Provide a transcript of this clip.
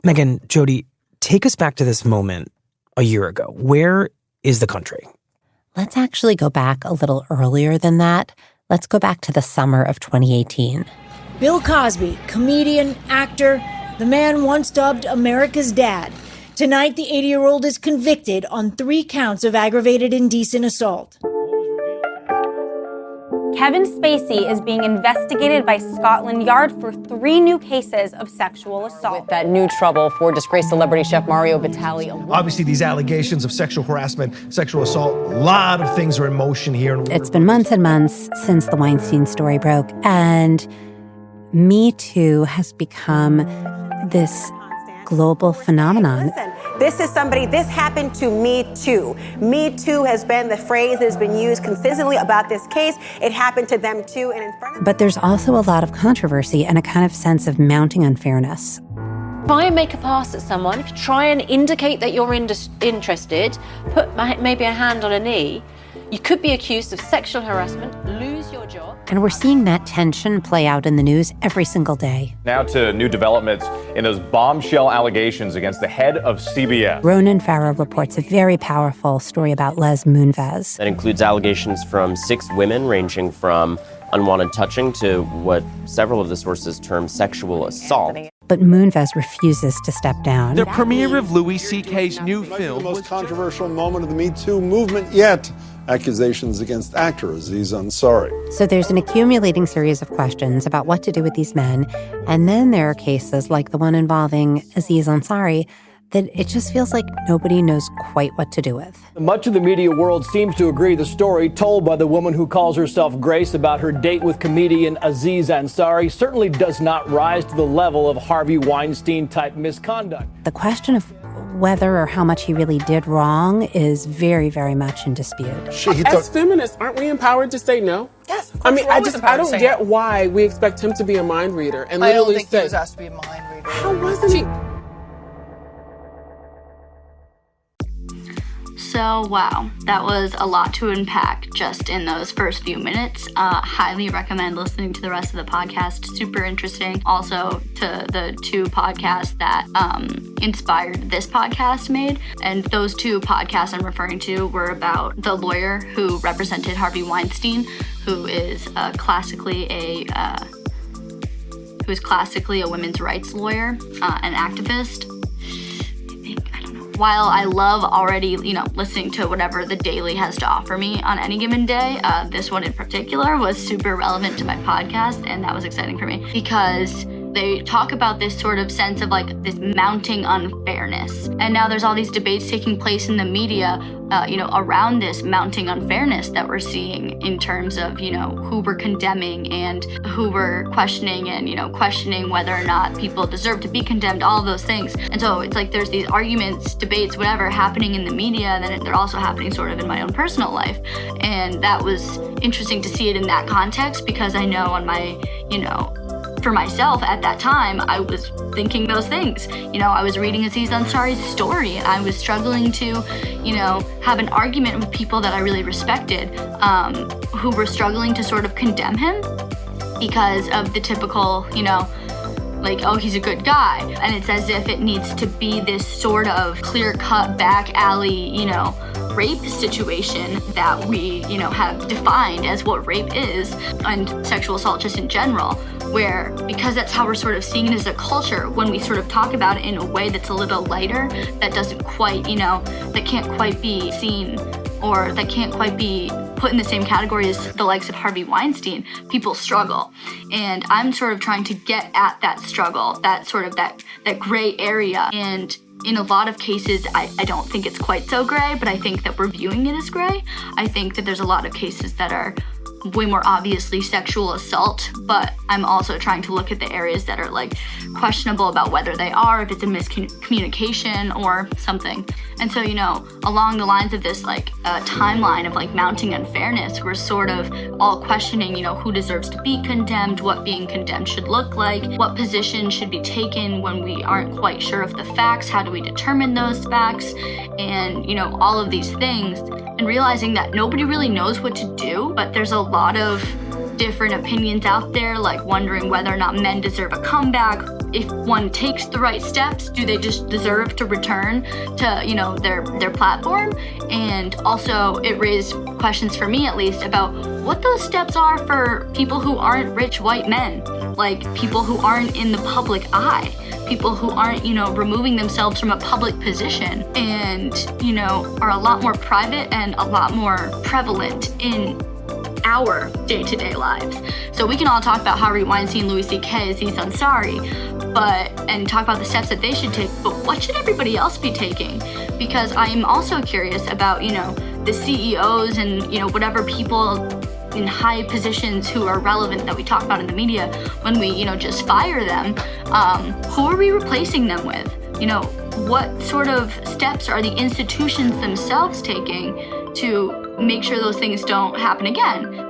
Megyn, Jody, take us back to this moment a year ago. Where is the country? Let's actually go back a little earlier than that. Let's go back to the summer of 2018. Bill Cosby, comedian, actor, the man once dubbed America's dad. Tonight, the 80-year-old is convicted on 3 counts of aggravated indecent assault. Kevin Spacey is being investigated by Scotland Yard for 3 new cases of sexual assault. With that new trouble for disgraced celebrity chef Mario Batali. Obviously, these allegations of sexual harassment, sexual assault, a lot of things are in motion here. It's been months and months since the Weinstein story broke, and Me Too has become this global phenomenon. Listen, this happened to me too. Me too has been the phrase that has been used consistently about this case. It happened to them too. And in front of But there's also a lot of controversy and a kind of sense of mounting unfairness. Try and make a pass at someone. If you try and indicate that you're interested, put maybe a hand on a knee, you could be accused of sexual harassment, lose your job. And we're seeing that tension play out in the news every single day. Now to new developments in those bombshell allegations against the head of CBS. Ronan Farrow reports a very powerful story about Les Moonves. That includes allegations from 6 women, ranging from unwanted touching to what several of the sources term sexual assault. But Moonves refuses to step down. The premiere of Louis C.K.'s new film the most controversial moment of the Me Too movement yet. Accusations against actor Aziz Ansari. So there's an accumulating series of questions about what to do with these men. And then there are cases like the one involving Aziz Ansari that it just feels like nobody knows quite what to do with. Much of the media world seems to agree the story told by the woman who calls herself Grace about her date with comedian Aziz Ansari certainly does not rise to the level of Harvey Weinstein-type misconduct. The question of whether or how much he really did wrong is very, very much in dispute. As feminists, aren't we empowered to say no? Yes. I mean, I don't get why we expect him to be a mind reader and literally I don't think say, he was asked to be a mind reader. How wasn't he? So, wow, that was a lot to unpack just in those first few minutes. Highly recommend listening to the rest of the podcast. Super interesting. Also to the 2 podcasts that inspired this podcast made. And those 2 podcasts I'm referring to were about the lawyer who represented Harvey Weinstein, who is classically a women's rights lawyer, an activist. While I love already, listening to whatever the Daily has to offer me on any given day, this one in particular was super relevant to my podcast, and that was exciting for me because they talk about this sort of sense of like this mounting unfairness. And now there's all these debates taking place in the media, around this mounting unfairness that we're seeing in terms of, who we're condemning and who we're questioning and, questioning whether or not people deserve to be condemned, all of those things. And so it's like there's these arguments, debates, whatever, happening in the media, and then they're also happening sort of in my own personal life. And that was interesting to see it in that context because I know on my, for myself at that time, I was thinking those things. I was reading Aziz Ansari's story and I was struggling to, have an argument with people that I really respected, who were struggling to sort of condemn him because of the typical, like, oh, he's a good guy. And it's as if it needs to be this sort of clear-cut back alley, rape situation that we, have defined as what rape is and sexual assault just in general, where because that's how we're sort of seeing it as a culture, when we sort of talk about it in a way that's a little lighter, that doesn't quite, that can't quite be seen or that can't quite be put in the same category as the likes of Harvey Weinstein, people struggle. And I'm sort of trying to get at that struggle, that sort of that gray area. And in a lot of cases, I don't think it's quite so gray, but I think that we're viewing it as gray. I think that there's a lot of cases that are way more obviously sexual assault, but I'm also trying to look at the areas that are like questionable about whether they are, if it's a miscommunication or something. And so, along the lines of this like timeline of like mounting unfairness, we're sort of all questioning, who deserves to be condemned, what being condemned should look like, what position should be taken when we aren't quite sure of the facts, how do we determine those facts, and, all of these things. And realizing that nobody really knows what to do, but there's a lot of different opinions out there, like wondering whether or not men deserve a comeback. If one takes the right steps, do they just deserve to return to, you know, their platform? And also it raised questions for me, at least, about what those steps are for people who aren't rich white men, like people who aren't in the public eye, people who aren't, you know, removing themselves from a public position and, you know, are a lot more private and a lot more prevalent in our day-to-day lives. So we can all talk about Harvey Weinstein, Louis C.K., Aziz Ansari, and talk about the steps that they should take, but what should everybody else be taking? Because I am also curious about, you know, the CEOs and, you know, whatever people in high positions who are relevant that we talk about in the media, when we, you know, just fire them, who are we replacing them with? You know, what sort of steps are the institutions themselves taking to make sure those things don't happen again?